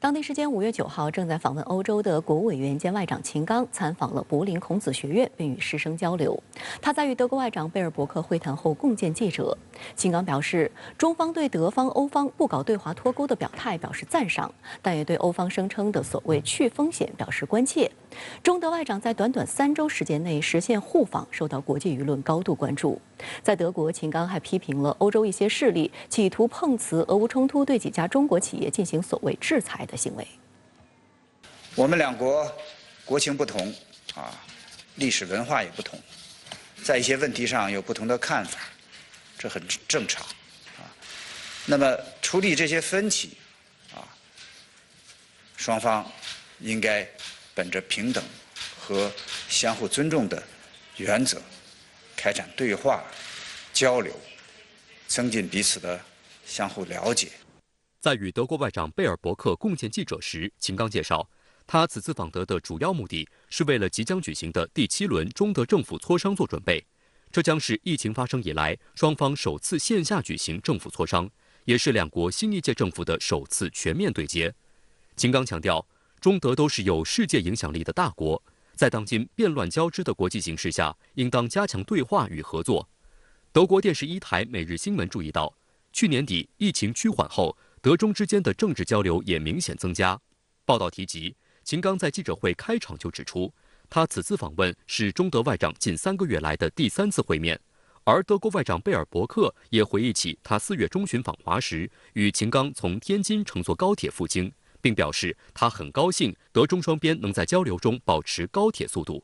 当地时间5月9号，正在访问欧洲的国务委员兼外长秦刚参访了柏林孔子学院，并与师生交流。他在与德国外长贝尔伯克会谈后共见记者。秦刚表示，中方对德方、欧方不搞对华脱钩的表态表示赞赏，但也对欧方声称的所谓去风险表示关切。中德外长在短短3周时间内实现互访，受到国际舆论高度关注。在德国，秦刚还批评了欧洲一些势力企图碰瓷俄乌冲突对几家中国企业进行所谓制裁的行为。我们两国国情不同历史文化也不同，在一些问题上有不同的看法，这很正常那么处理这些分歧双方应该本着平等和相互尊重的原则，开展对话交流，增进彼此的相互了解。在与德国外长贝尔伯克共见记者时，秦刚介绍，他此次访德的主要目的是为了即将举行的第7轮中德政府磋商做准备。这将是疫情发生以来双方首次线下举行政府磋商，也是两国新一届政府的首次全面对接。秦刚强调，中德都是有世界影响力的大国，在当今变乱交织的国际形势下，应当加强对话与合作。德国电视1台《每日新闻》注意到，去年底疫情趋缓后，德中之间的政治交流也明显增加。报道提及，秦刚在记者会开场就指出，他此次访问是中德外长近3个月来的第3次会面。而德国外长贝尔伯克也回忆起他4月中旬访华时，与秦刚从天津乘坐高铁赴京，并表示他很高兴德中双边能在交流中保持高铁速度。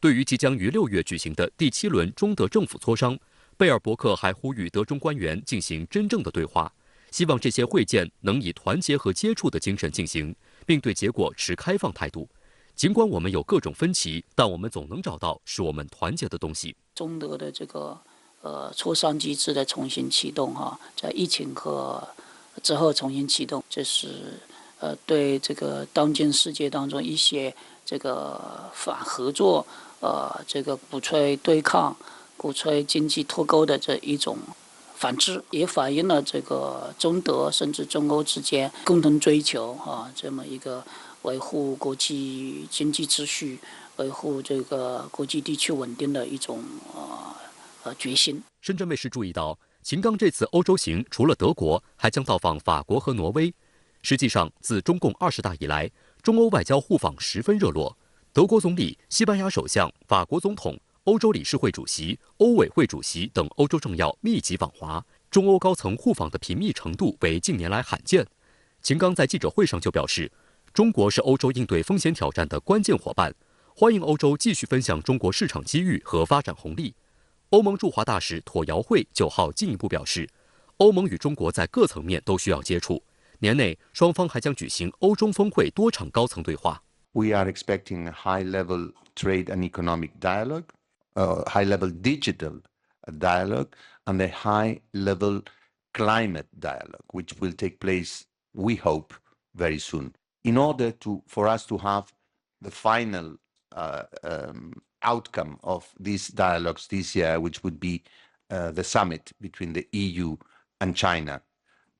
对于即将于6月举行的第7轮中德政府磋商，贝尔伯克还呼吁德中官员进行真正的对话，希望这些会见能以团结和接触的精神进行，并对结果持开放态度。尽管我们有各种分歧，但我们总能找到使我们团结的东西。中德的这个磋商机制的重新启动在疫情之后重新启动，这是对这个当今世界当中一些这个反合作这个鼓吹对抗、鼓吹经济脱钩的这一种反制，也反映了这个中德甚至中欧之间共同追求这么一个维护国际经济秩序、维护这个国际地区稳定的一种决心。深圳卫视注意到，秦刚这次欧洲行除了德国，还将到访法国和挪威。实际上，自中共20大以来，中欧外交互访十分热络。德国总理、西班牙首相、法国总统、欧洲理事会主席、欧委会主席等欧洲政要密集访华，中欧高层互访的频密程度为近年来罕见。秦刚在记者会上就表示，中国是欧洲应对风险挑战的关键伙伴，欢迎欧洲继续分享中国市场机遇和发展红利。欧盟驻华大使妥尧会9号进一步表示，欧盟与中国在各层面都需要接触，年内双方还将举行欧中峰会多场高层对话。We are expecting a high-level trade and economic dialogue, a high-level digital dialogue, and a high-level climate dialogue, which will take place, we hope, very soon. In order for us to have the final outcome of these dialogues this year, which would be the summit between the EU and China,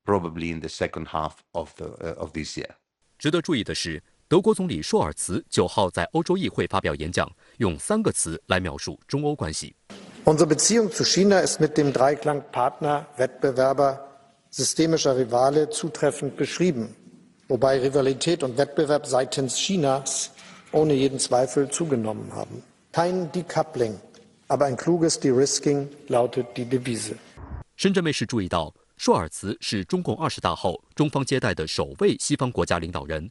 probably in the second half of this year. 值得注意的是，德国总理朔尔茨9号在欧洲议会发表演讲，用3个词来描述中欧关系。Unsere Beziehung zu China ist mit dem Dreiklang Partner, Wettbewerber, systemischer Rivale zutreffend beschrieben, wobei Rivalität und Wettbewerb seitens Chinas ohne jeden Zweifel zugenommen haben. Kein Decoupling, aber ein kluges De-risking lautet die Devise. 深圳卫视注意到，朔尔茨是中共20大后中方接待的首位西方国家领导人。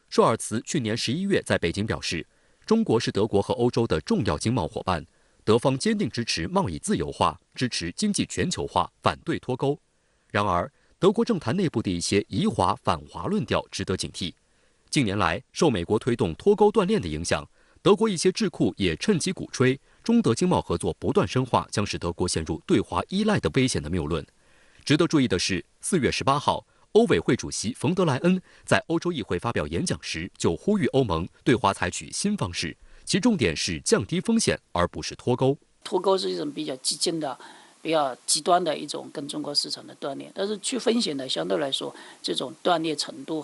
朔尔茨去年11月在北京表示，中国是德国和欧洲的重要经贸伙伴，德方坚定支持贸易自由化，支持经济全球化，反对脱钩。然而，德国政坛内部的一些疑华反华论调值得警惕。近年来，受美国推动脱钩断链的影响，德国一些智库也趁机鼓吹中德经贸合作不断深化将使德国陷入对华依赖的危险的谬论。值得注意的是，4月18号，欧委会主席冯德莱恩在欧洲议会发表演讲时，就呼吁欧盟对华采取新方式，其重点是降低风险，而不是脱钩。脱钩是一种比较激进的、比较极端的一种跟中国市场的断裂，但是去风险的相对来说，这种断裂程度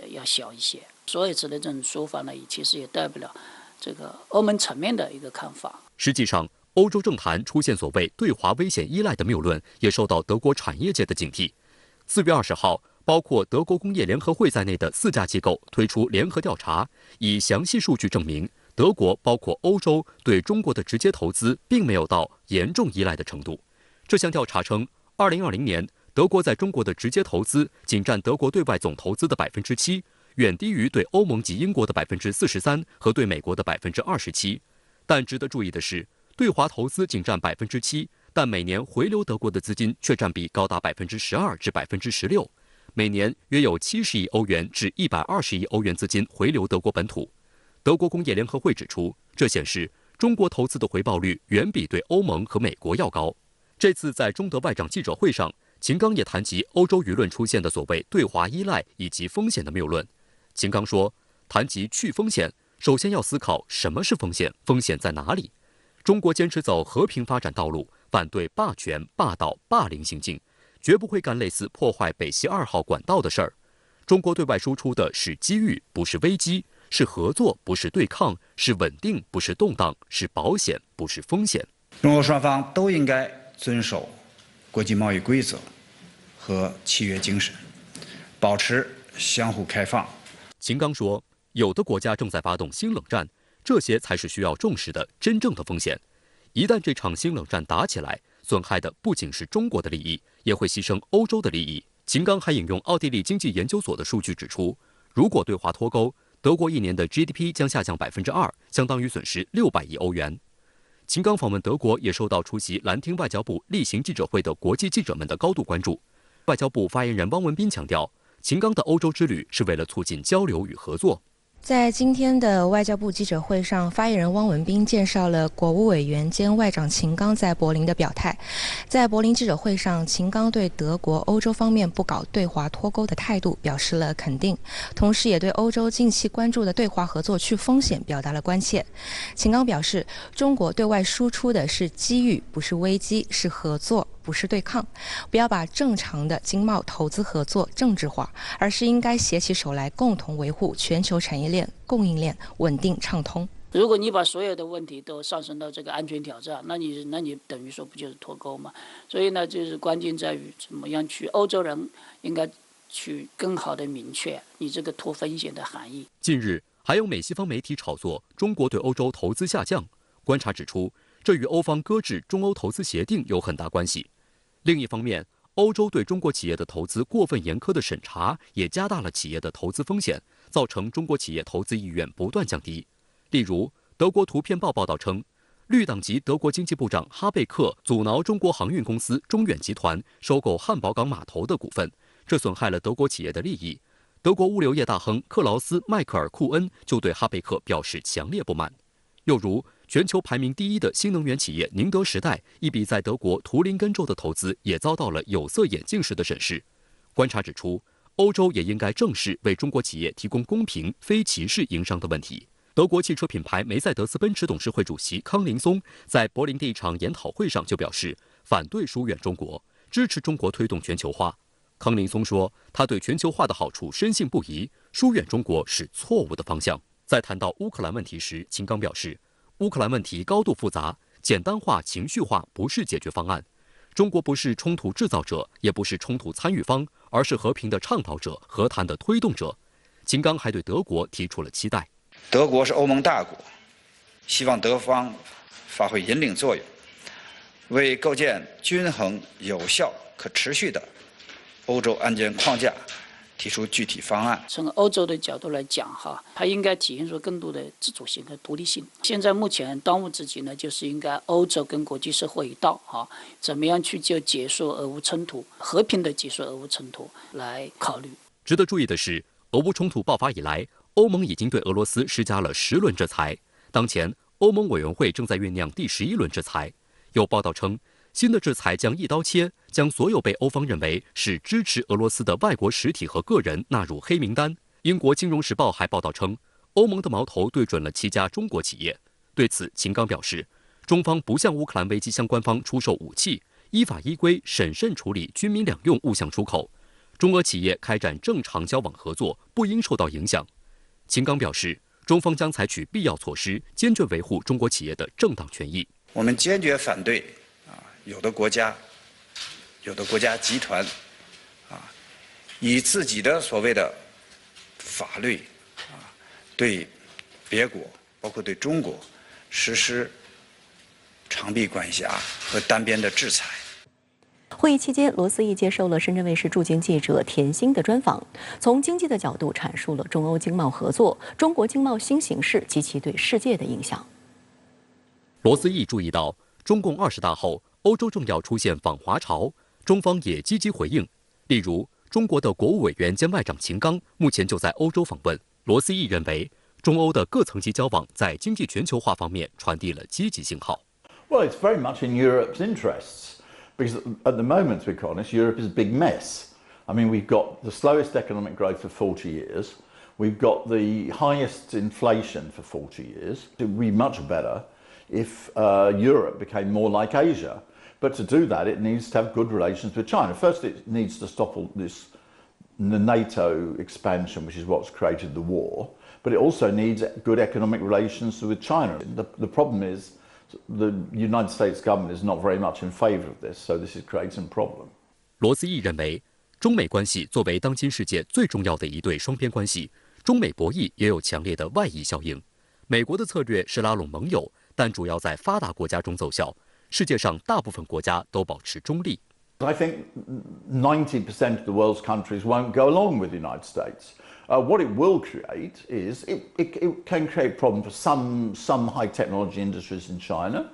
要小一些。所有此的这种说法呢，其实也代表了这个欧盟层面的一个看法。实际上，欧洲政坛出现所谓对华危险依赖的谬论，也受到德国产业界的警惕。4月20号，包括德国工业联合会在内的4家机构推出联合调查，以详细数据证明，德国包括欧洲对中国的直接投资并没有到严重依赖的程度。这项调查称，2020年德国在中国的直接投资仅占德国对外总投资的7%，远低于对欧盟及英国的43%和对美国的27%。但值得注意的是，对华投资仅占7%，但每年回流德国的资金却占比高达12%至16%，每年约有70亿欧元至120亿欧元资金回流德国本土。德国工业联合会指出，这显示中国投资的回报率远比对欧盟和美国要高。这次在中德外长记者会上，秦刚也谈及欧洲舆论出现的所谓对华依赖以及风险的谬论。秦刚说，谈及去风险，首先要思考什么是风险，风险在哪里。中国坚持走和平发展道路，反对霸权、霸道、霸凌行径，绝不会干类似破坏北溪2号管道的事儿。中国对外输出的是机遇，不是危机；是合作，不是对抗；是稳定，不是动荡；是保险，不是风险。中欧双方都应该遵守国际贸易规则和契约精神，保持相互开放。秦刚说，有的国家正在发动新冷战，这些才是需要重视的真正的风险。一旦这场新冷战打起来，损害的不仅是中国的利益，也会牺牲欧洲的利益。秦刚还引用奥地利经济研究所的数据指出，如果对华脱钩，德国一年的 GDP 将下降2%，相当于损失600亿欧元。秦刚访问德国也受到出席兰厅外交部例行记者会的国际记者们的高度关注。外交部发言人汪文斌强调，秦刚的欧洲之旅是为了促进交流与合作。在今天的外交部记者会上，发言人汪文斌介绍了国务委员兼外长秦刚在柏林的表态。在柏林记者会上，秦刚对德国、欧洲方面不搞对华脱钩的态度表示了肯定，同时也对欧洲近期关注的对华合作去风险表达了关切。秦刚表示，中国对外输出的是机遇，不是危机，是合作，不是对抗，不要把正常的经贸投资合作政治化，而是应该携起手来，共同维护全球产业链、供应链稳定畅通。如果你把所有的问题都上升到这个安全挑战，那你等于说不就是脱钩吗？所以呢，就是关键在于怎么样去欧洲人应该去更好的明确你这个脱风险的含义。近日，还有美西方媒体炒作中国对欧洲投资下降，观察指出，这与欧方搁置中欧投资协定有很大关系。另一方面，欧洲对中国企业的投资过分严苛的审查，也加大了企业的投资风险，造成中国企业投资意愿不断降低。例如，德国图片报报道称，绿党籍德国经济部长哈贝克阻挠中国航运公司中远集团收购汉堡港码头的股份，这损害了德国企业的利益。德国物流业大亨克劳斯·迈克尔·库恩就对哈贝克表示强烈不满。又如，全球排名第1的新能源企业宁德时代一笔在德国图林根州的投资也遭到了有色眼镜式的审视。观察指出，欧洲也应该正视为中国企业提供公平、非歧视营商的问题。德国汽车品牌梅赛德斯奔驰董事会主席康林松在柏林的一场研讨会上就表示，反对疏远中国，支持中国推动全球化。康林松说，他对全球化的好处深信不疑，疏远中国是错误的方向。在谈到乌克兰问题时，秦刚表示，乌克兰问题高度复杂，简单化、情绪化不是解决方案。中国不是冲突制造者，也不是冲突参与方，而是和平的倡导者、和谈的推动者。秦刚还对德国提出了期待。德国是欧盟大国，希望德方发挥引领作用，为构建均衡、有效、可持续的欧洲安全框架提出具体方案。从欧洲的角度来讲，它应该体现出更多的自主性和独立性。现在目前当务之急呢，就是应该欧洲跟国际社会一道，怎么样去就结束俄乌冲突，和平的结束俄乌冲突来考虑。值得注意的是，俄乌冲突爆发以来，欧盟已经对俄罗斯施加了10轮制裁。当前，欧盟委员会正在酝酿第11轮制裁。有报道称，新的制裁将一刀切，将所有被欧方认为是支持俄罗斯的外国实体和个人纳入黑名单。英国《金融时报》还报道称，欧盟的矛头对准了7家中国企业。对此，秦刚表示，中方不向乌克兰危机相关方出售武器，依法依规审慎处理军民两用物项出口。中俄企业开展正常交往合作不应受到影响。秦刚表示，中方将采取必要措施，坚决维护中国企业的正当权益。我们坚决反对有的国家集团以自己的所谓的法律对别国，包括对中国实施长臂管辖和单边的制裁。会议期间，罗斯义接受了深圳卫视驻京记者田心的专访，从经济的角度阐述了中欧经贸合作、中国经贸新形势及其对世界的影响。罗斯义注意到，中共20大后，欧洲正要出现访华潮，中方也积极回应。例如，中国的国务委员兼外长秦刚目前就在欧洲访问。罗斯义认为，中欧的各层级交往在经济全球化方面传递了积极信号。Well, it's very much in Europe's interests, because at the moment, to be honest, Europe is a big mess. I mean, we've got the slowest economic growth for 40 years. We've got the highest inflation for 40 years. It would be much better if Europe became more like Asia. But to do that, it needs to have good relations with China. First, it needs to stop all this the NATO expansion, which is what's created the war. But it also needs good economic relations with China. The problem is the United States government is not very much in favor of this, so this is creating a problem. 罗斯义认为，中美关系作为当今世界最重要的一对双边关系，中美博弈也有强烈的外溢效应。美国的策略是拉拢盟友，但主要在发达国家中奏效。世界上大部分国家都保持中立。I think 90% of the world's countries won't go along with the United States. What it will create is it can create problems for some high technology industries in China,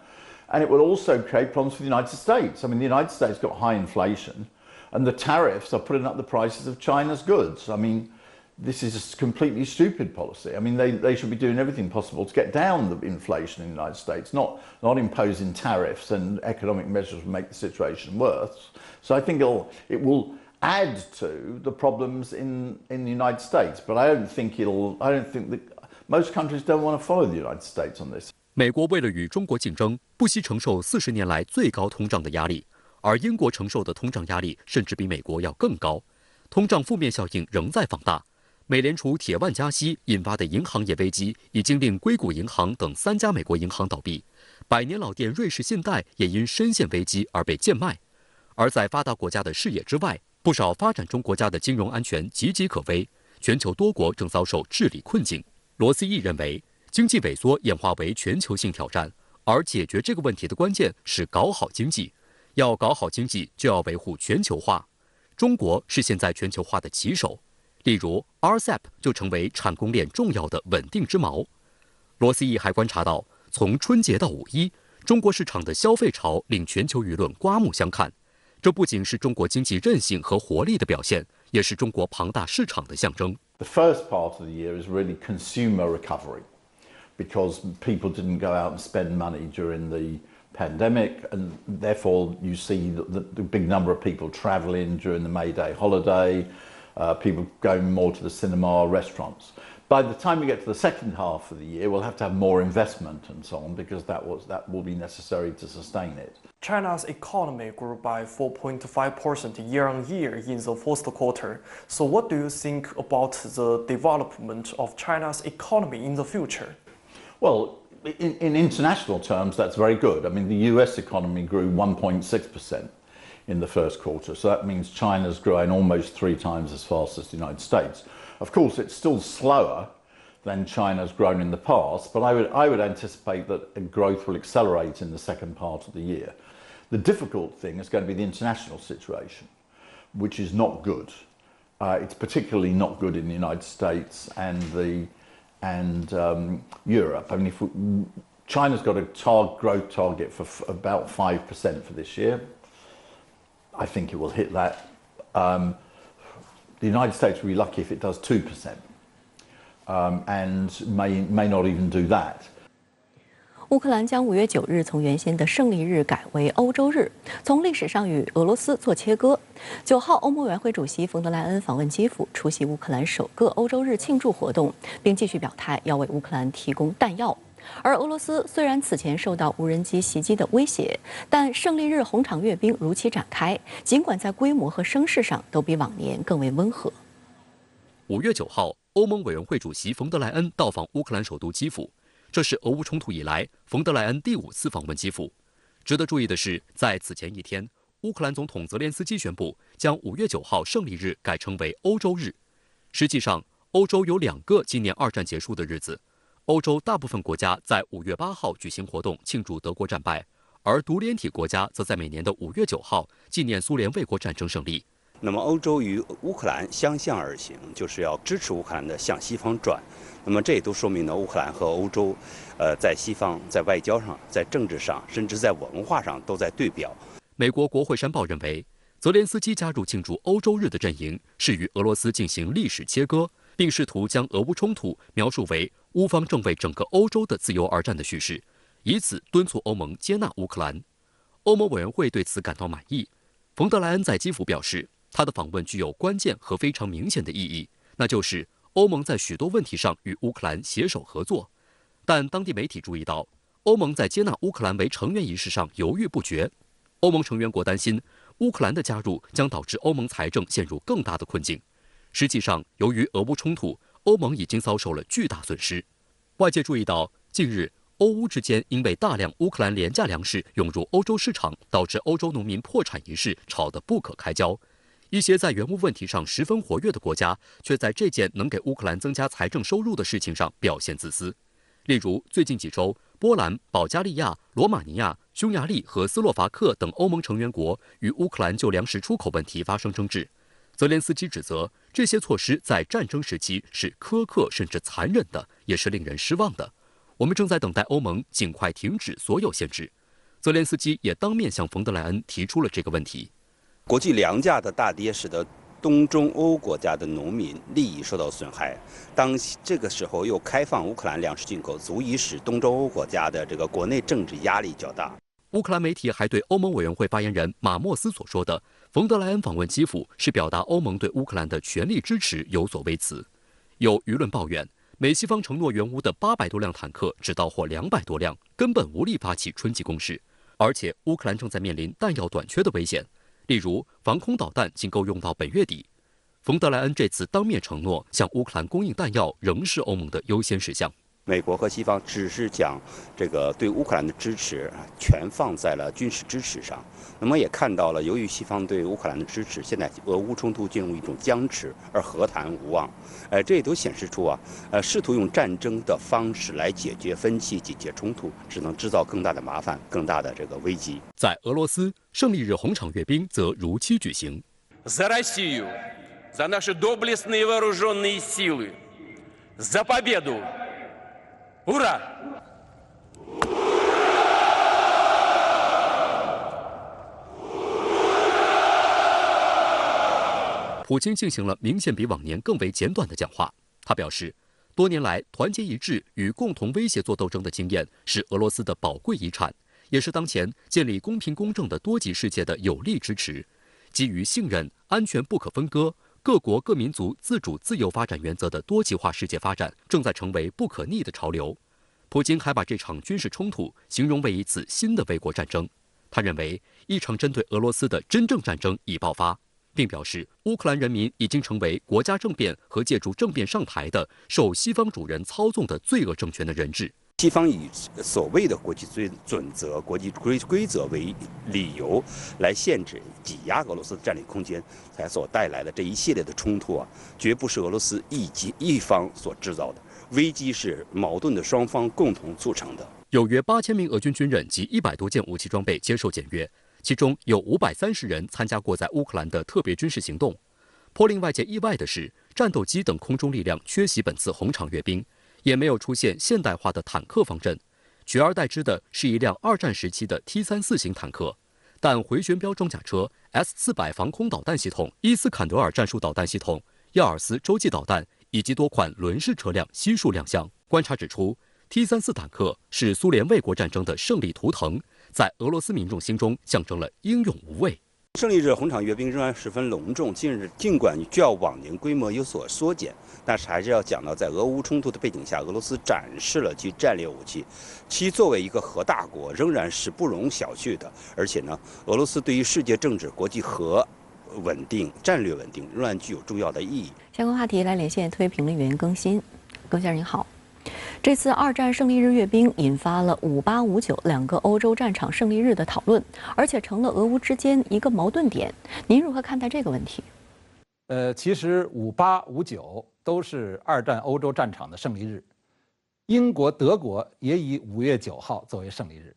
and it will also create problems for the United States. I mean, the United States got high inflation, and the tariffs are putting up the prices of China's goods. I mean, this is a completely stupid policy. I mean, they should be doing everything possible to get down the inflation in the United States, not imposing tariffs and economic measures to make the situation worse. So I think it will add to the problems in the United States, but I don't think that most countries don't want to follow the United States on this. 美国为了与中国竞争，不惜承受40年来最高通胀的压力，而英国承受的通胀压力甚至比美国要更高，通胀负面效应仍在放大。美联储铁腕加息引发的银行业危机，已经令硅谷银行等3家美国银行倒闭，百年老店瑞士信贷也因深陷危机而被贱卖。而在发达国家的视野之外，不少发展中国家的金融安全岌岌可危，全球多国正遭受治理困境。罗斯义认为，经济萎缩演化为全球性挑战，而解决这个问题的关键是搞好经济。要搞好经济，就要维护全球化。中国是现在全球化的旗手。例如 ，RCEP 就成为产供链重要的稳定之锚。罗斯义还观察到，从春节到5·1，中国市场的消费潮令全球舆论刮目相看。这不仅是中国经济韧性和活力的表现，也是中国庞大市场的象征。The first part of the year is really consumer recovery, because people didn't go out and spend money during the pandemic, and therefore you see the big number of people travelling during the May Day holiday. People going more to the cinema, restaurants. By the time we get to the second half of the year, we'll have to have more investment and so on, because that will be necessary to sustain it. China's economy grew by 4.5% year-on-year in the first quarter. So what do you think about the development of China's economy in the future? Well, in international terms, that's very good. I mean, the US economy grew 1.6%. In the first quarter, so that means China's growing almost 3 times as fast as the United States. Of course, it's still slower than China's grown in the past, but I would anticipate that growth will accelerate in the second part of the year. The difficult thing is going to be the international situation, which is not good. It's particularly not good in the United States and Europe. I mean, China's got a growth target for about 5% for this year. I think it will hit that. The United States will be lucky if it does 2%, and may not even do that. 乌克兰将5月9日从原先的胜利日改为欧洲日，从历史上与俄罗斯做切割。9号，欧盟委员会主席冯德莱恩访问基辅，出席乌克兰首个欧洲日庆祝活动，并继续表态要为乌克兰提供弹药。而俄罗斯虽然此前受到无人机袭击的威胁，但胜利日红场阅兵如期展开，尽管在规模和声势上都比往年更为温和。5月9号，欧盟委员会主席冯德莱恩到访乌克兰首都基辅，这是俄乌冲突以来冯德莱恩第5次访问基辅。值得注意的是，在此前一天，乌克兰总统泽连斯基宣布将5月9号胜利日改称为欧洲日。实际上，欧洲有2个纪念2战结束的日子。欧洲大部分国家在5月8号举行活动庆祝德国战败，而独联体国家则在每年的5月9号纪念苏联卫国战争胜利。那么欧洲与乌克兰相向而行，就是要支持乌克兰的向西方转。那么这也都说明了乌克兰和欧洲，在西方、在外交上、在政治上，甚至在文化上都在对表。美国国会山报认为，泽连斯基加入庆祝欧洲日的阵营，是与俄罗斯进行历史切割，并试图将俄乌冲突描述为乌方正为整个欧洲的自由而战的叙事，以此敦促欧盟接纳乌克兰。欧盟委员会对此感到满意。冯德莱恩在基辅表示，他的访问具有关键和非常明显的意义，那就是欧盟在许多问题上与乌克兰携手合作。但当地媒体注意到，欧盟在接纳乌克兰为成员一事上犹豫不决。欧盟成员国担心，乌克兰的加入将导致欧盟财政陷入更大的困境。实际上，由于俄乌冲突，欧盟已经遭受了巨大损失。外界注意到，近日欧乌之间因为大量乌克兰廉价粮食涌入欧洲市场，导致欧洲农民破产一事吵得不可开交。一些在原物问题上十分活跃的国家，却在这件能给乌克兰增加财政收入的事情上表现自私。例如，最近几周，波兰、保加利亚、罗马尼亚、匈牙利和斯洛伐克等欧盟成员国与乌克兰就粮食出口问题发生争执。泽连斯基指责这些措施在战争时期是苛刻甚至残忍的，也是令人失望的。我们正在等待欧盟尽快停止所有限制。泽连斯基也当面向冯德莱恩提出了这个问题。国际粮价的大跌使得东中欧国家的农民利益受到损害。当这个时候又开放乌克兰粮食进口，足以使东中欧国家的这个国内政治压力较大。乌克兰媒体还对欧盟委员会发言人马莫斯所说的冯德莱恩访问基辅是表达欧盟对乌克兰的全力支持有所微词。有舆论抱怨，美西方承诺援乌的800多辆坦克只到货200多辆，根本无力发起春季攻势，而且乌克兰正在面临弹药短缺的危险。例如，防空导弹仅够用到本月底。冯德莱恩这次当面承诺向乌克兰供应弹药，仍是欧盟的优先事项。美国和西方只是将这个对乌克兰的支持全放在了军事支持上。那么也看到了，由于西方对乌克兰的支持，现在俄乌冲突进入一种僵持，而和谈无望。这也都显示出试图用战争的方式来解决分歧、解决冲突，只能制造更大的麻烦、更大的这个危机。在俄罗斯，胜利日红场阅兵则如期举行。За Россию, за наши доблестные вооруженные силы, за победу! Ура! 普京进行了明显比往年更为简短的讲话。他表示，多年来团结一致与共同威胁作斗争的经验是俄罗斯的宝贵遗产，也是当前建立公平公正的多极世界的有力支持。基于信任、安全不可分割、各国各民族自主自由发展原则的多极化世界发展正在成为不可逆的潮流。普京还把这场军事冲突形容为一次新的卫国战争。他认为，一场针对俄罗斯的真正战争已爆发，并表示，乌克兰人民已经成为国家政变和借助政变上台的受西方主人操纵的罪恶政权的人质。西方以所谓的国际准则、国际规则为理由，来限制、挤压俄罗斯的战略空间，才所带来的这一系列的冲突绝不是俄罗斯一方所制造的。危机是矛盾的双方共同促成的。有约8000名俄军军人及100多件武器装备接受检阅，其中有530人参加过在乌克兰的特别军事行动。颇令外界意外的是，战斗机等空中力量缺席本次红场阅兵，也没有出现现代化的坦克方阵，取而代之的是一辆2战时期的 T-34型坦克。但回旋镖装甲车、S-400防空导弹系统、伊斯坎德尔战术导弹系统、亚尔斯洲际导弹以及多款轮式车辆悉数亮相。观察指出， T-34坦克是苏联卫国战争的胜利图腾，在俄罗斯民众心中象征了英勇无畏。胜利日红场阅兵仍然十分隆重，尽管较往年规模有所缩减，但是还是要讲到，在俄乌冲突的背景下，俄罗斯展示了其战略武器，其作为一个核大国仍然是不容小觑的。而且呢，俄罗斯对于世界政治、国际和稳定、战略稳定仍然具有重要的意义。相关话题来连线特约评论员更新，更先生您好。这次二战胜利日阅兵引发了58、59两个欧洲战场胜利日的讨论，而且成了俄乌之间一个矛盾点。您如何看待这个问题？其实58、59都是二战欧洲战场的胜利日，英国、德国也以5月9号作为胜利日。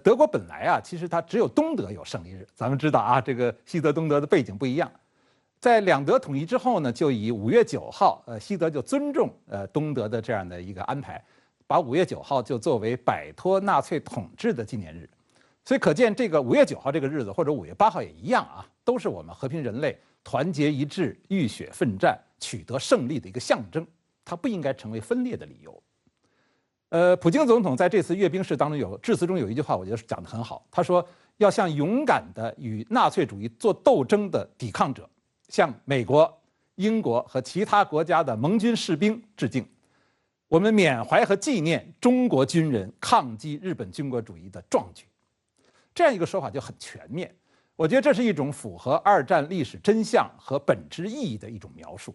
德国本来啊，其实它只有东德有胜利日，咱们知道啊，这个西德、东德的背景不一样。在两德统一之后呢，就以5月9号，西德就尊重东德的这样的一个安排，把5月9号就作为摆脱纳粹统治的纪念日。所以可见，这个5月9号这个日子，或者5月8号也一样啊，都是我们和平人类团结一致、浴血奋战、取得胜利的一个象征，它不应该成为分裂的理由。普京总统在这次阅兵式当中致辞中有一句话，我觉得讲得很好，他说要向勇敢的与纳粹主义做斗争的抵抗者，向美国、英国和其他国家的盟军士兵致敬。我们缅怀和纪念中国军人抗击日本军国主义的壮举。这样一个说法就很全面，我觉得这是一种符合二战历史真相和本质意义的一种描述。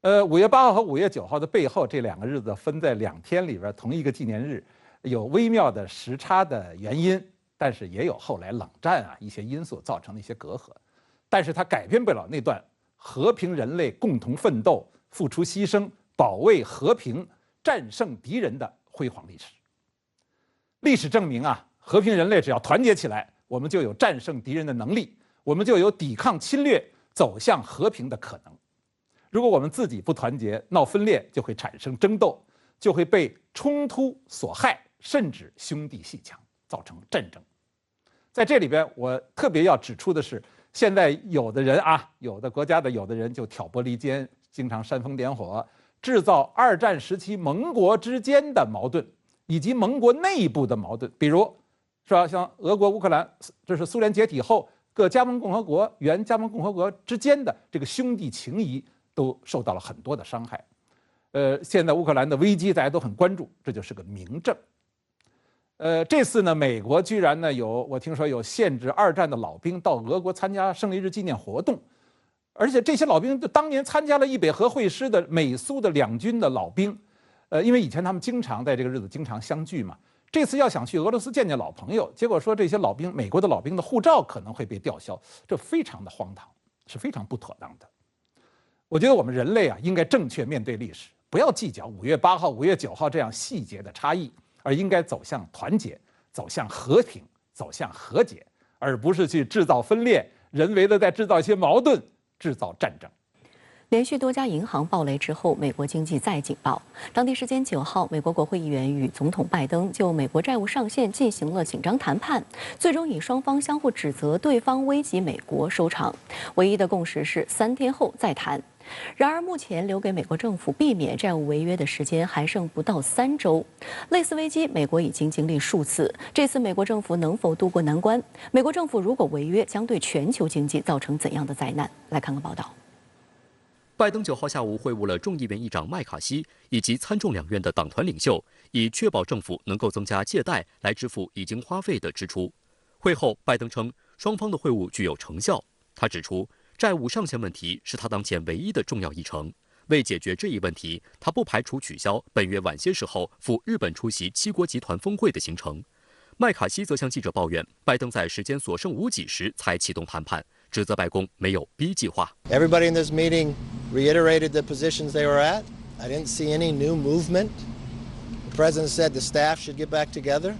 5月8号和5月9号的背后，这两个日子分在2天里边，同一个纪念日，有微妙的时差的原因，但是也有后来冷战啊一些因素造成的一些隔阂。但是它改变不了那段和平人类共同奋斗、付出牺牲、保卫和平、战胜敌人的辉煌历史。历史证明啊，和平人类只要团结起来，我们就有战胜敌人的能力，我们就有抵抗侵略、走向和平的可能。如果我们自己不团结，闹分裂，就会产生争斗，就会被冲突所害，甚至兄弟阋墙，造成战争。在这里边，我特别要指出的是，现在有的人啊，有的国家的有的人就挑拨离间，经常煽风点火，制造二战时期盟国之间的矛盾，以及盟国内部的矛盾。比如，是吧？像俄国、乌克兰，这是苏联解体后各加盟共和国、原加盟共和国之间的这个兄弟情谊都受到了很多的伤害。现在乌克兰的危机大家都很关注，这就是个明证。这次呢，美国居然呢我听说有限制二战的老兵到俄国参加胜利日纪念活动，而且这些老兵就当年参加了易北河会师的美苏的两军的老兵，因为以前他们经常在这个日子经常相聚嘛，这次要想去俄罗斯见见老朋友，结果说这些老兵，美国的老兵的护照可能会被吊销，这非常的荒唐，是非常不妥当的。我觉得我们人类啊，应该正确面对历史，不要计较5月8号、5月9号这样细节的差异，而应该走向团结，走向和平，走向和解，而不是去制造分裂，人为的在制造一些矛盾，制造战争。连续多家银行暴雷之后，美国经济再警报。当地时间9号，美国国会议员与总统拜登就美国债务上限进行了紧张谈判，最终以双方相互指责对方危及美国收场。唯一的共识是3天后再谈。然而，目前留给美国政府避免债务违约的时间还剩不到3周。类似危机，美国已经经历数次。这次美国政府能否渡过难关？美国政府如果违约，将对全球经济造成怎样的灾难？来看看报道。拜登9号下午会晤了众议院议长麦卡锡以及参众两院的党团领袖，以确保政府能够增加借贷来支付已经花费的支出。会后，拜登称双方的会晤具有成效。他指出，债务上限问题是他当前唯一的重要议程。为解决这一问题，他不排除取消本月晚些时候赴日本出席7国集团峰会的行程。麦卡锡则向记者抱怨，拜登在时间所剩无几时才启动谈判，指责白宫没有 B 计划。Everybody in this meeting reiterated the positions they were at. I didn't see any new movement. The president said the staff should get back together,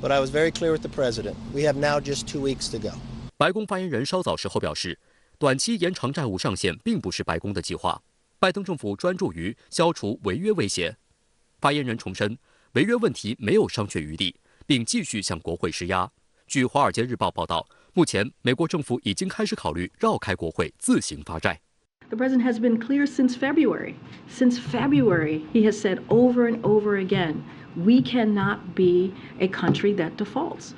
but I was very clear with the president. We have now just 2 weeks to go. 白宫发言人稍早时候表示，短期延长债务上限并不是白宫的计划，拜登政府专注于消除违约威胁。发言人重申，违约问题没有商榷余地，并继续向国会施压。据《华尔街日报》报道，目前美国政府已经开始考虑绕开国会自行发债。The president has been clear since February. Since February, he has said over and over again, we cannot be a country that defaults.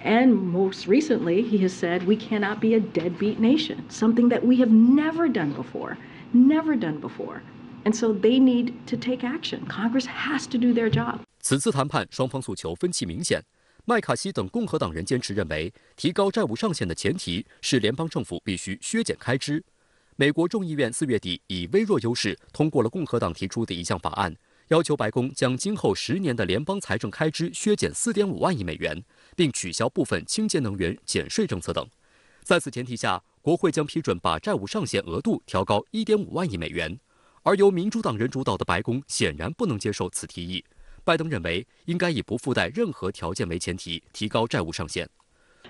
And most recently, he has said we cannot be a deadbeat nation, something that we have never done before. And so they need to take action. Congress has to do their job. 此次谈判，双方诉求分歧明显。麦卡锡等共和党人坚持认为，提高债务上限的前提是联邦政府必须削减开支。美国众议院4月底以微弱优势通过了共和党提出的一项法案，要求白宫将今后10年的联邦财政开支削减4.5万亿美元，并取消部分清洁能源减税政策等。在此前提下，国会将批准把债务上限额度调高1.5万亿美元，而由民主党人主导的白宫显然不能接受此提议。拜登认为，应该以不附带任何条件为前提，提高债务上限。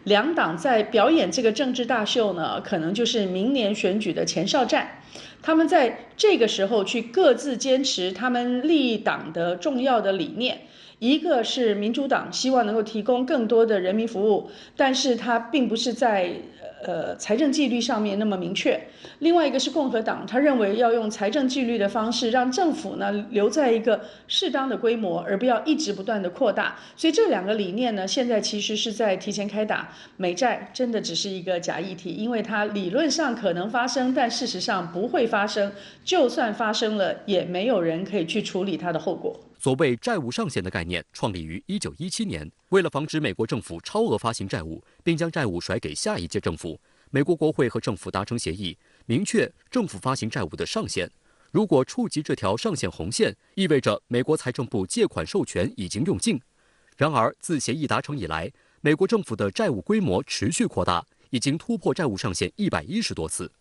两党在表演这个政治大秀呢，可能就是明年选举的前哨战。他们在这个时候去各自坚持他们立党的重要的理念。一个是民主党希望能够提供更多的人民服务，但是它并不是在财政纪律上面那么明确。另外一个是共和党，他认为要用财政纪律的方式，让政府呢留在一个适当的规模，而不要一直不断的扩大。所以这两个理念呢，现在其实是在提前开打。美债真的只是一个假议题，因为它理论上可能发生，但事实上不会发生。就算发生了，也没有人可以去处理它的后果。所谓债务上限的概念创立于1917年，为了防止美国政府超额发行债务，并将债务甩给下一届政府，美国国会和政府达成协议，明确政府发行债务的上限。如果触及这条上限红线，意味着美国财政部借款授权已经用尽。然而，自协议达成以来，美国政府的债务规模持续扩大，已经突破债务上限110多次。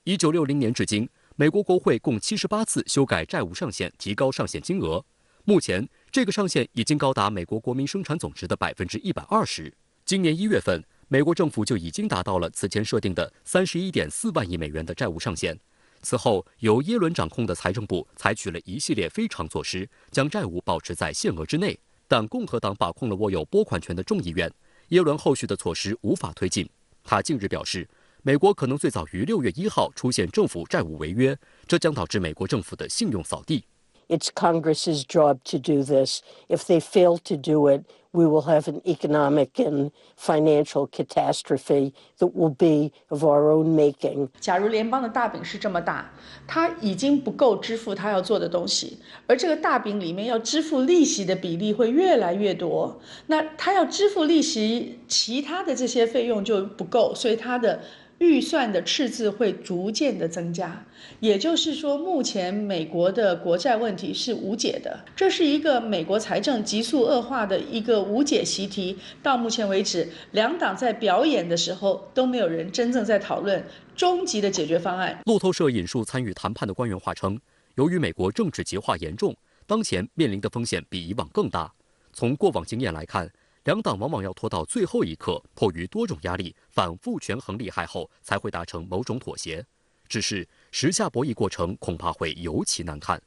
1960年至今，美国国会共78次修改债务上限，提高上限金额。目前，这个上限已经高达美国国民生产总值的120%。今年1月份，美国政府就已经达到了此前设定的31.4万亿美元的债务上限。此后，由耶伦掌控的财政部采取了一系列非常措施，将债务保持在限额之内。但共和党把控了握有拨款权的众议院，耶伦后续的措施无法推进。他近日表示，美国可能最早于6月1号出现政府债务违约，这将导致美国政府的信用扫地。It's Congress's job to do this. If they fail to do it, we will have an economic and financial catastrophe that will be of our own making. 假如联邦的大饼是这么大，它已经不够支付它要做的东西，而这个大饼里面要支付利息的比例会越来越多，那它要支付利息，其他的这些费用就不够，所以它的预算的赤字会逐渐的增加，也就是说，目前美国的国债问题是无解的，这是一个美国财政急速恶化的一个无解习题。到目前为止，两党在表演的时候都没有人真正在讨论终极的解决方案。路透社引述参与谈判的官员话称，由于美国政治极化严重，当前面临的风险比以往更大。从过往经验来看，两党往往要拖到最后一刻，迫于多种压力，反复权衡利害后，才会达成某种妥协。只是时下博弈过程恐怕会尤其难看。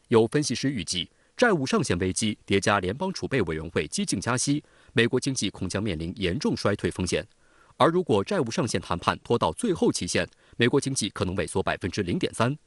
有分析师预计，债务上限危机叠加联邦储备委员会激进加息，美国经济恐将面临严重衰退风险。而如果债务上限谈判拖到最后期限，美国经济可能萎缩0.3%。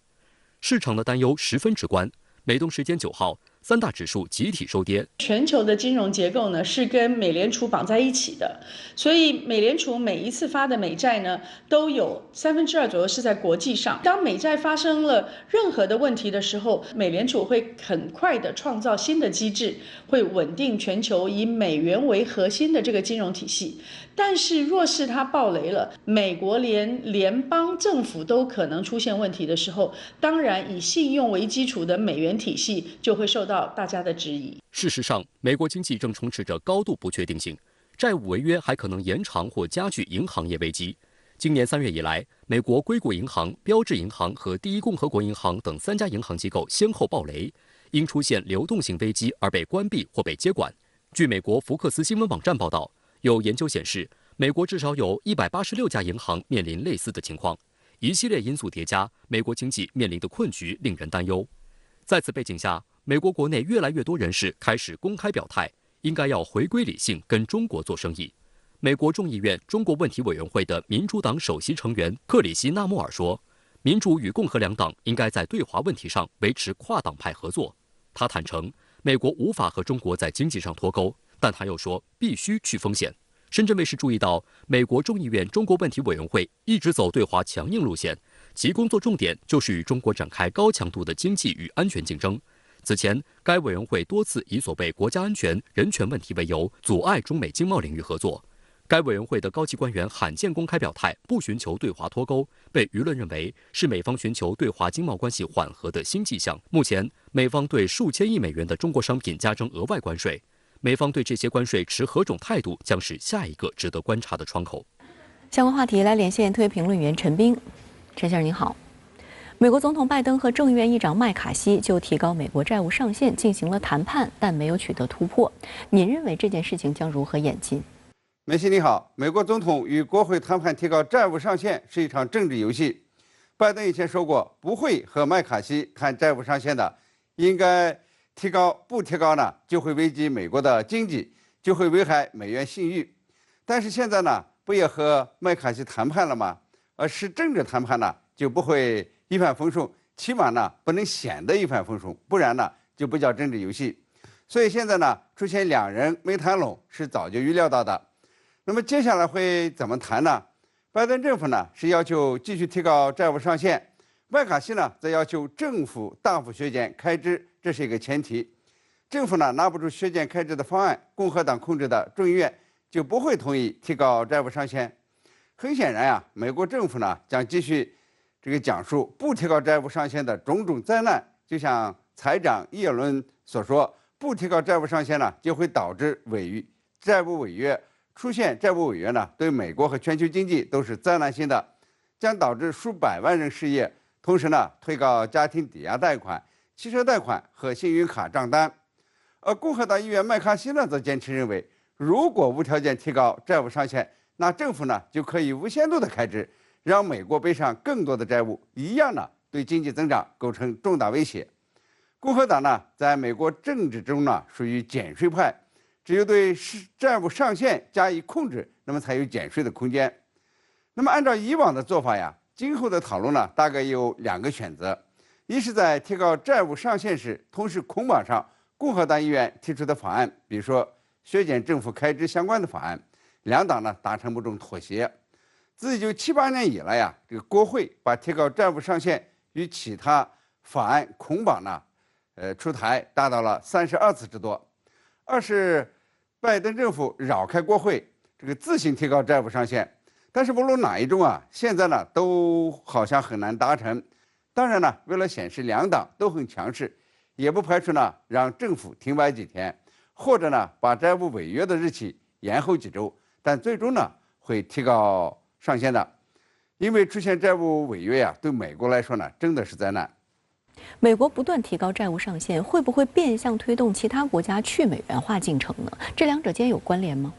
市场的担忧十分直观。美东时间9号，3大指数集体收跌。全球的金融结构呢是跟美联储绑在一起的，所以美联储每一次发的美债呢，都有2/3左右是在国际上。当美债发生了任何的问题的时候，美联储会很快的创造新的机制，会稳定全球以美元为核心的这个金融体系。但是若是它爆雷了，美国连联邦政府都可能出现问题的时候，当然以信用为基础的美元体系就会受到大家的质疑。事实上，美国经济正充斥着高度不确定性，债务违约还可能延长或加剧银行业危机。今年3月以来，美国硅谷银行、标致银行和第一共和国银行等3家银行机构先后爆雷，因出现流动性危机而被关闭或被接管。据美国福克斯新闻网站报道，有研究显示，美国至少有186家银行面临类似的情况。一系列因素叠加，美国经济面临的困局令人担忧。在此背景下，美国国内越来越多人士开始公开表态，应该要回归理性，跟中国做生意。美国众议院中国问题委员会的民主党首席成员克里希纳莫尔说，民主与共和两党应该在对华问题上维持跨党派合作。他坦诚，美国无法和中国在经济上脱钩，但他又说必须去风险。深圳卫视注意到，美国众议院中国问题委员会一直走对华强硬路线，其工作重点就是与中国展开高强度的经济与安全竞争。此前，该委员会多次以所谓国家安全、人权问题为由，阻碍中美经贸领域合作。该委员会的高级官员罕见公开表态，不寻求对华脱钩，被舆论认为是美方寻求对华经贸关系缓和的新迹象。目前，美方对数千亿美元的中国商品加征额外关税，美方对这些关税持何种态度，将是下一个值得观察的窗口。相关话题来连线特约评论员陈斌。陈先生您好。美国总统拜登和众议院议长麦卡锡就提高美国债务上限进行了谈判，但没有取得突破。您认为这件事情将如何演进？梅西你好，美国总统与国会谈判提高债务上限是一场政治游戏。拜登以前说过不会和麦卡锡谈债务上限的，应该提高，不提高呢就会危及美国的经济，就会危害美元信誉。但是现在呢，不也和麦卡锡谈判了吗？而是政治谈判呢，就不会一帆风顺，起码呢不能显得一帆风顺，不然呢就不叫政治游戏。所以现在呢出现两人没谈拢是早就预料到的。那么接下来会怎么谈呢？拜登政府呢是要求继续提高债务上限，麦卡锡呢则要求政府大幅削减开支，这是一个前提。政府呢拿不出削减开支的方案，共和党控制的众议院就不会同意提高债务上限。很显然呀，美国政府呢将继续讲述不提高债务上限的种种灾难，就像财长耶伦所说，不提高债务上限呢就会导致债务违约。出现债务违约呢，对美国和全球经济都是灾难性的，将导致数百万人失业，同时呢，推高家庭抵押贷款、汽车贷款和信用卡账单。而共和党议员麦卡锡呢，则坚持认为，如果无条件提高债务上限，那政府呢就可以无限度的开支，让美国背上更多的债务，一样呢对经济增长构成重大威胁。共和党呢，在美国政治中呢属于减税派。只有对债务上限加以控制，那么才有减税的空间。那么按照以往的做法呀，今后的讨论呢，大概有两个选择：一是在提高债务上限时，同时捆绑上共和党议员提出的法案，比如说削减政府开支相关的法案，两党呢达成某种妥协。自1978年以来呀，这个国会把提高债务上限与其他法案捆绑呢，出台达到了32次之多。二是拜登政府绕开国会，自行提高债务上限，但是无论哪一种啊，现在呢都好像很难达成。当然呢，为了显示两党都很强势，也不排除呢让政府停摆几天，或者呢把债务违约的日期延后几周，但最终呢会提高上限的。因为出现债务违约呀，对美国来说呢真的是灾难。美国不断提高债务上限，会不会变相推动其他国家去美元化进程呢？这两者间有关联吗？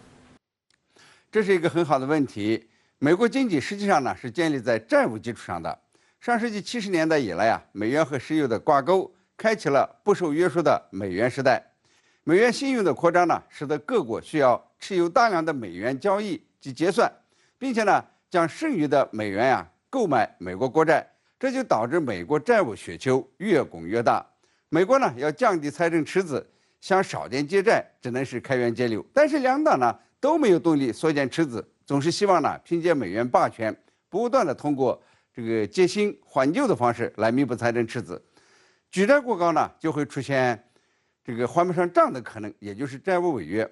这是一个很好的问题。美国经济实际上呢是建立在债务基础上的。上世纪70年代以来啊，美元和石油的挂钩，开启了不受约束的美元时代。美元信用的扩张呢，使得各国需要持有大量的美元交易及结算，并且呢将剩余的美元呀购买美国国债。这就导致美国债务雪球越滚越大。美国呢要降低财政赤字，想少点借债，只能是开源节流。但是两党呢都没有动力缩减赤字，总是希望呢凭借美元霸权，不断的通过借新还旧的方式来弥补财政赤字。举债过高呢，就会出现还不上账的可能，也就是债务违约。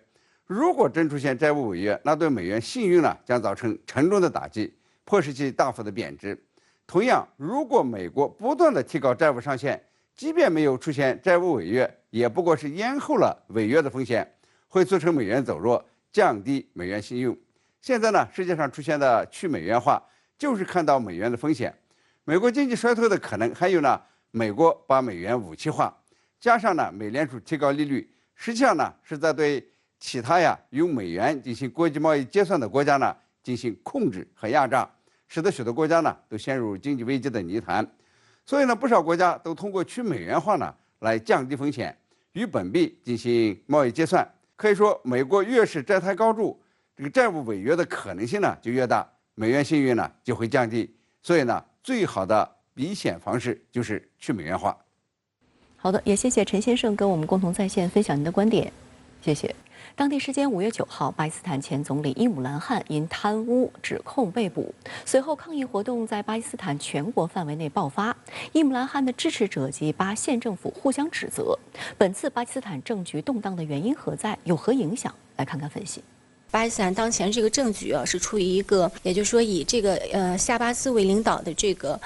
如果真出现债务违约，那对美元信誉呢将造成沉重的打击，迫使其大幅的贬值。同样，如果美国不断的提高债务上限，即便没有出现债务违约，也不过是延后了违约的风险，会促成美元走弱，降低美元信用。现在呢，世界上出现的去美元化，就是看到美元的风险。美国经济衰退的可能，还有呢，美国把美元武器化，加上呢，美联储提高利率，实际上呢，是在对其他用美元进行国际贸易结算的国家呢进行控制和压榨。使得许多国家呢都陷入经济危机的泥潭，所以呢，不少国家都通过去美元化呢来降低风险，与本币进行贸易结算。可以说，美国越是债台高筑，债务违约的可能性呢就越大，美元信誉呢就会降低。所以呢，最好的避险方式就是去美元化。好的，也谢谢陈先生跟我们共同在线分享您的观点。谢谢。当地时间5月9号，巴基斯坦前总理伊姆兰汗因贪污指控被捕。随后，抗议活动在巴基斯坦全国范围内爆发。伊姆兰汗的支持者及巴县政府互相指责。本次巴基斯坦政局动荡的原因何在？有何影响？来看看分析。巴基斯坦当前这个政局啊，是处于一个，也就是说以这个夏巴兹为领导的这个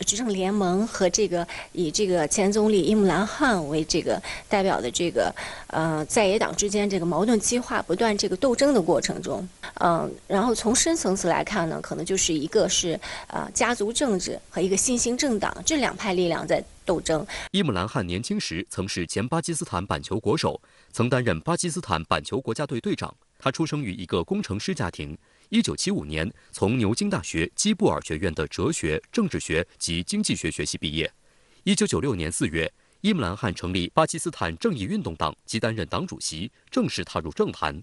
执政联盟和这个以这个前总理伊姆兰汗为这个代表的这个在野党之间这个矛盾激化、不断这个斗争的过程中，然后从深层次来看呢，可能就是一个是家族政治和一个新兴政党这两派力量在斗争。伊姆兰汗年轻时曾是前巴基斯坦板球国手，曾担任巴基斯坦板球国家队队长。他出生于一个工程师家庭。1975年从牛津大学基布尔学院的哲学、政治学及经济学学系毕业。1996年4月，伊姆兰汗成立巴基斯坦正义运动党，即担任党主席，正式踏入政坛。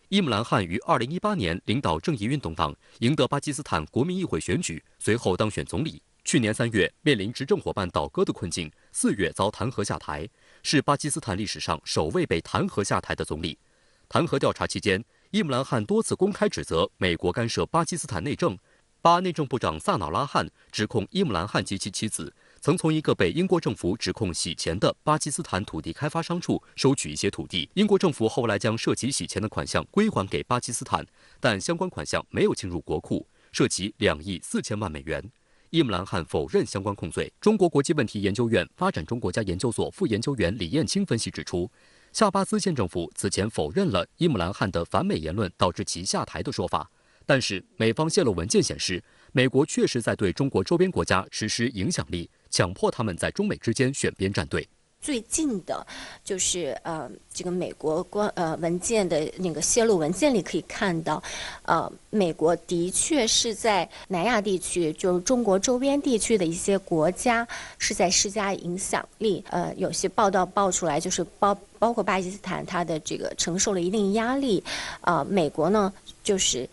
伊姆兰汗于2018年领导正义运动党赢得巴基斯坦国民议会选举，随后当选总理。去年3月，面临执政伙伴倒戈的困境，4月遭弹劾下台，是巴基斯坦历史上首位被弹劾下台的总理。弹劾调查期间，伊姆兰汗多次公开指责美国干涉巴基斯坦内政。巴内政部长萨瑙拉汗指控伊姆兰汗及其妻子曾从一个被英国政府指控洗钱的巴基斯坦土地开发商处收取一些土地。英国政府后来将涉及洗钱的款项归还给巴基斯坦，但相关款项没有进入国库，涉及2亿4千万美元。伊姆兰汗否认相关控罪。中国国际问题研究院发展中国家研究所副研究员李艳青分析指出，夏巴兹县政府此前否认了伊姆兰汗的反美言论导致其下台的说法，但是美方泄露文件显示，美国确实在对中国周边国家实施影响力，强迫他们在中美之间选边站队。最近的，就是这个美国文件的那个泄露文件里可以看到，美国的确是在南亚地区，就是中国周边地区的一些国家是在施加影响力。有些报道爆出来，就是包括巴基斯坦，它的这个承受了一定压力。美国呢，就是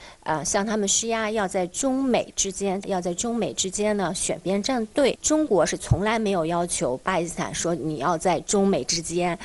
向他们施压，要在中美之间呢选边站队。中国是从来没有要求巴基斯坦说你要在中美之间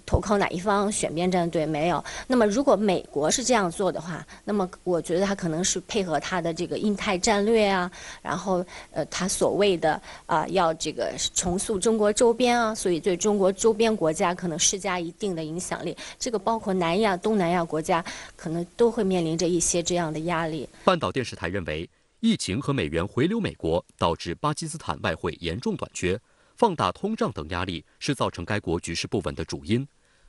投靠哪一方选边站队，没有。那么如果美国是这样做的话，那么我觉得他可能是配合他的这个印太战略啊，然后他所谓的要这个重塑中国周边啊，所以对中国周边国家可能施加一定的影响力。这个包括南亚、东南亚国家可能都会面临着一些这样的压力。半岛电视台认为，疫情和美元回流美国导致巴基斯坦外汇严重短缺，放大通胀等压力是造成该国局势不稳的主因。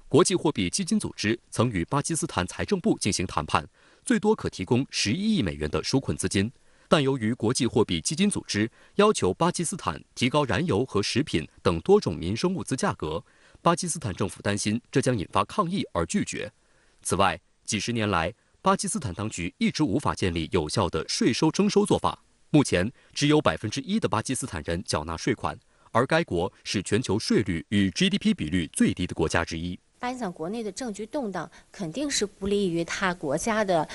国际货币基金组织曾与巴基斯坦财政部进行谈判，最多可提供11亿美元的纾困资金，但由于国际货币基金组织要求巴基斯坦提高燃油和食品等多种民生物资价格，巴基斯坦政府担心这将引发抗议而拒绝。此外，几十年来，巴基斯坦当局一直无法建立有效的税收征收做法。目前，只有1%的巴基斯坦人缴纳税款，而该国是全球税率与 GDP 比率最低的国家之一。巴基斯坦国内的政局动荡肯定是不利于他国家的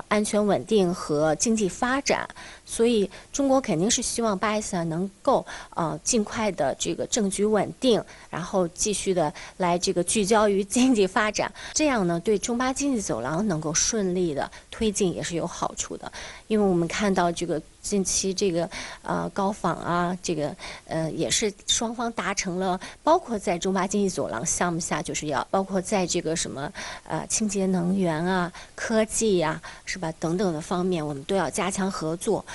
安全稳定和经济发展，所以中国肯定是希望巴基斯坦能够尽快的这个政局稳定，然后继续的来这个聚焦于经济发展，这样呢对中巴经济走廊能够顺利的推进也是有好处的。因为我们看到这个近期这个高仿啊，这个也是双方达成了，包括在中巴经济走廊项目下，就是要包括在这个什么清洁能源啊、科技呀，是吧等等的方面，我们都要加强合作。